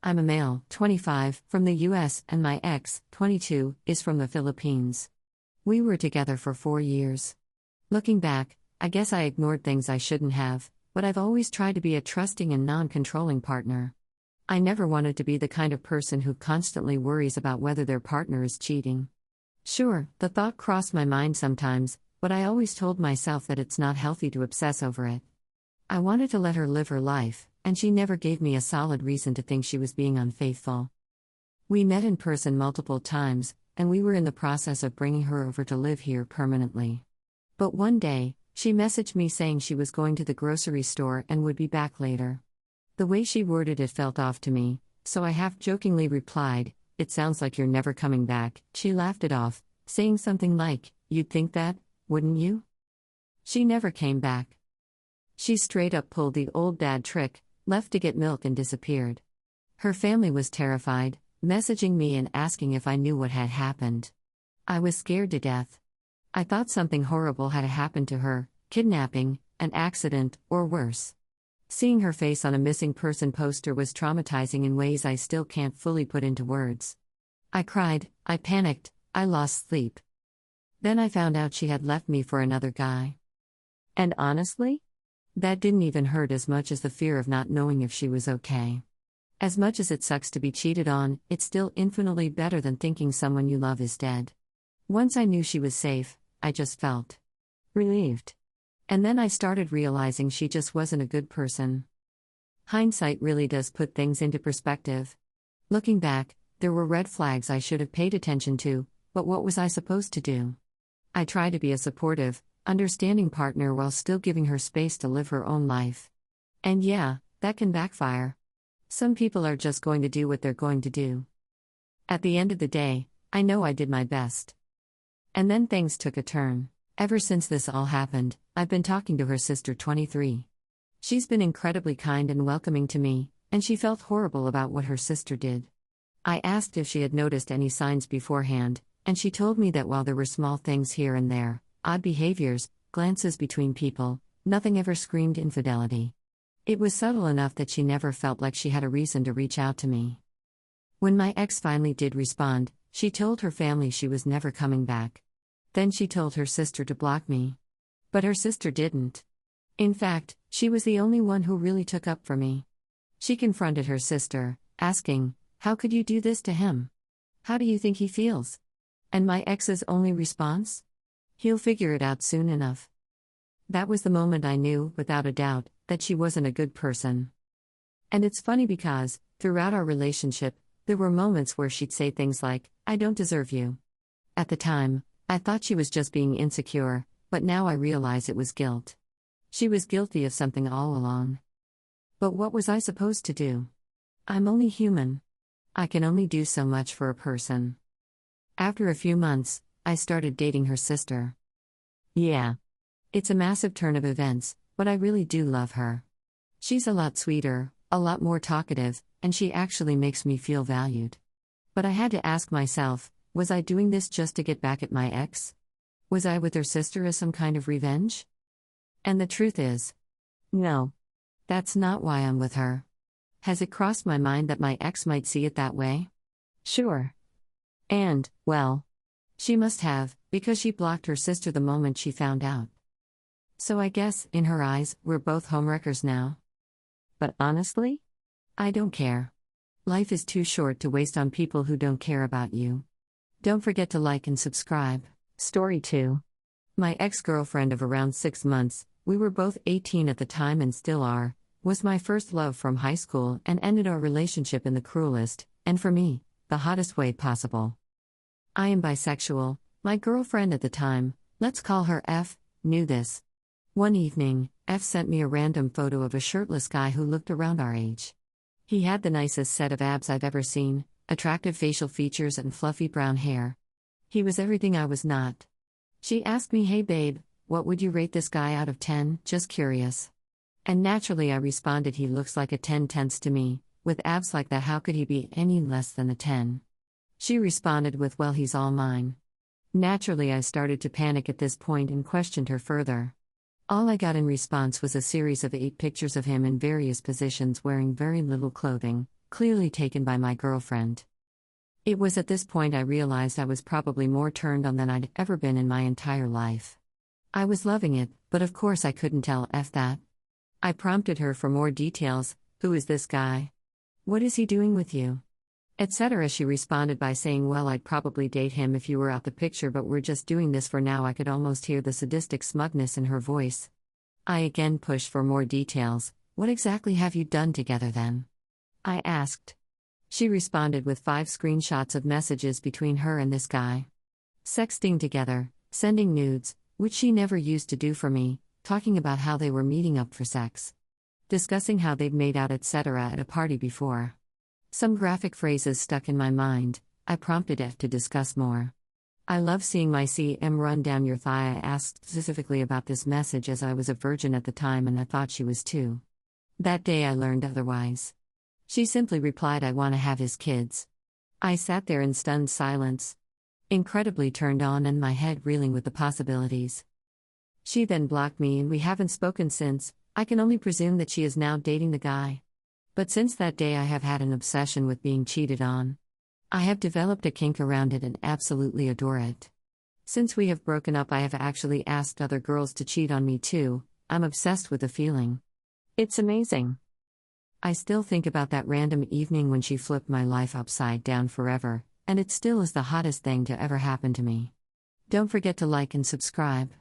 I'm a male, 25, from the US, and my ex, 22, is from the Philippines. We were together for 4 years. Looking back, I guess I ignored things I shouldn't have, but I've always tried to be a trusting and non-controlling partner. I never wanted to be the kind of person who constantly worries about whether their partner is cheating. Sure, the thought crossed my mind sometimes, but I always told myself that it's not healthy to obsess over it. I wanted to let her live her life, and she never gave me a solid reason to think she was being unfaithful. We met in person multiple times, and we were in the process of bringing her over to live here permanently. But one day, she messaged me saying she was going to the grocery store and would be back later. The way she worded it felt off to me, so I half-jokingly replied, "It sounds like you're never coming back." She laughed it off, saying something like, "You'd think that, wouldn't you?" She never came back. She straight up pulled the old dad trick, left to get milk and disappeared. Her family was terrified, messaging me and asking if I knew what had happened. I was scared to death. I thought something horrible had happened to her, kidnapping, an accident, or worse. Seeing her face on a missing person poster was traumatizing in ways I still can't fully put into words. I cried, I panicked, I lost sleep. Then I found out she had left me for another guy. And honestly, that didn't even hurt as much as the fear of not knowing if she was okay. As much as it sucks to be cheated on, it's still infinitely better than thinking someone you love is dead. Once I knew she was safe, I just felt relieved. And then I started realizing she just wasn't a good person. Hindsight really does put things into perspective. Looking back, there were red flags I should have paid attention to, but what was I supposed to do? I tried to be a supportive, understanding partner while still giving her space to live her own life. And yeah, that can backfire. Some people are just going to do what they're going to do. At the end of the day, I know I did my best. And then things took a turn. Ever since this all happened, I've been talking to her sister, 23. She's been incredibly kind and welcoming to me, and she felt horrible about what her sister did. I asked if she had noticed any signs beforehand, and she told me that while there were small things here and there, odd behaviors, glances between people, nothing ever screamed infidelity. It was subtle enough that she never felt like she had a reason to reach out to me. When my ex finally did respond, she told her family she was never coming back. Then she told her sister to block me. But her sister didn't. In fact, she was the only one who really took up for me. She confronted her sister, asking, "How could you do this to him? How do you think he feels?" And my ex's only response? "He'll figure it out soon enough." That was the moment I knew, without a doubt, that she wasn't a good person. And it's funny because, throughout our relationship, there were moments where she'd say things like, "I don't deserve you." At the time, I thought she was just being insecure, but now I realize it was guilt. She was guilty of something all along. But what was I supposed to do? I'm only human. I can only do so much for a person. After a few months, I started dating her sister. Yeah. It's a massive turn of events, but I really do love her. She's a lot sweeter, a lot more talkative, and she actually makes me feel valued. But I had to ask myself, was I doing this just to get back at my ex? Was I with her sister as some kind of revenge? And the truth is, no. That's not why I'm with her. Has it crossed my mind that my ex might see it that way? Sure. And, well, she must have, because she blocked her sister the moment she found out. So I guess, in her eyes, we're both homewreckers now. But honestly, I don't care. Life is too short to waste on people who don't care about you. Don't forget to like and subscribe. Story 2. My ex-girlfriend of around 6 months, we were both 18 at the time and still are, was my first love from high school and ended our relationship in the cruelest, and for me, the hottest way possible. I am bisexual. My girlfriend at the time, let's call her F, knew this. One evening, F sent me a random photo of a shirtless guy who looked around our age. He had the nicest set of abs I've ever seen, attractive facial features and fluffy brown hair. He was everything I was not. She asked me, "Hey babe, what would you rate this guy out of 10, just curious?" And naturally I responded, "He looks like a 10 tenths to me, with abs like that, how could he be any less than a 10? She responded with, "Well, he's all mine." Naturally I started to panic at this point and questioned her further. All I got in response was a series of 8 pictures of him in various positions wearing very little clothing, clearly taken by my girlfriend. It was at this point I realized I was probably more turned on than I'd ever been in my entire life. I was loving it, but of course I couldn't tell F that. I prompted her for more details. Who is this guy? What is he doing with you? Etc. She responded by saying, well, I'd probably date him if you were out the picture, but we're just doing this for now. I could almost hear the sadistic smugness in her voice. I again pushed for more details. What exactly have you done together then? I asked. She responded with 5 screenshots of messages between her and this guy. Sexting together, sending nudes, which she never used to do for me, talking about how they were meeting up for sex. Discussing how they'd made out etc. at a party before. Some graphic phrases stuck in my mind. I prompted F to discuss more. I love seeing my CM run down your thigh. I asked specifically about this message as I was a virgin at the time and I thought she was too. That day I learned otherwise. She simply replied, I want to have his kids. I sat there in stunned silence. Incredibly turned on and my head reeling with the possibilities. She then blocked me and we haven't spoken since. I can only presume that she is now dating the guy. But since that day I have had an obsession with being cheated on. I have developed a kink around it and absolutely adore it. Since we have broken up I have actually asked other girls to cheat on me too. I'm obsessed with the feeling. It's amazing. I still think about that random evening when she flipped my life upside down forever, and it still is the hottest thing to ever happen to me. Don't forget to like and subscribe.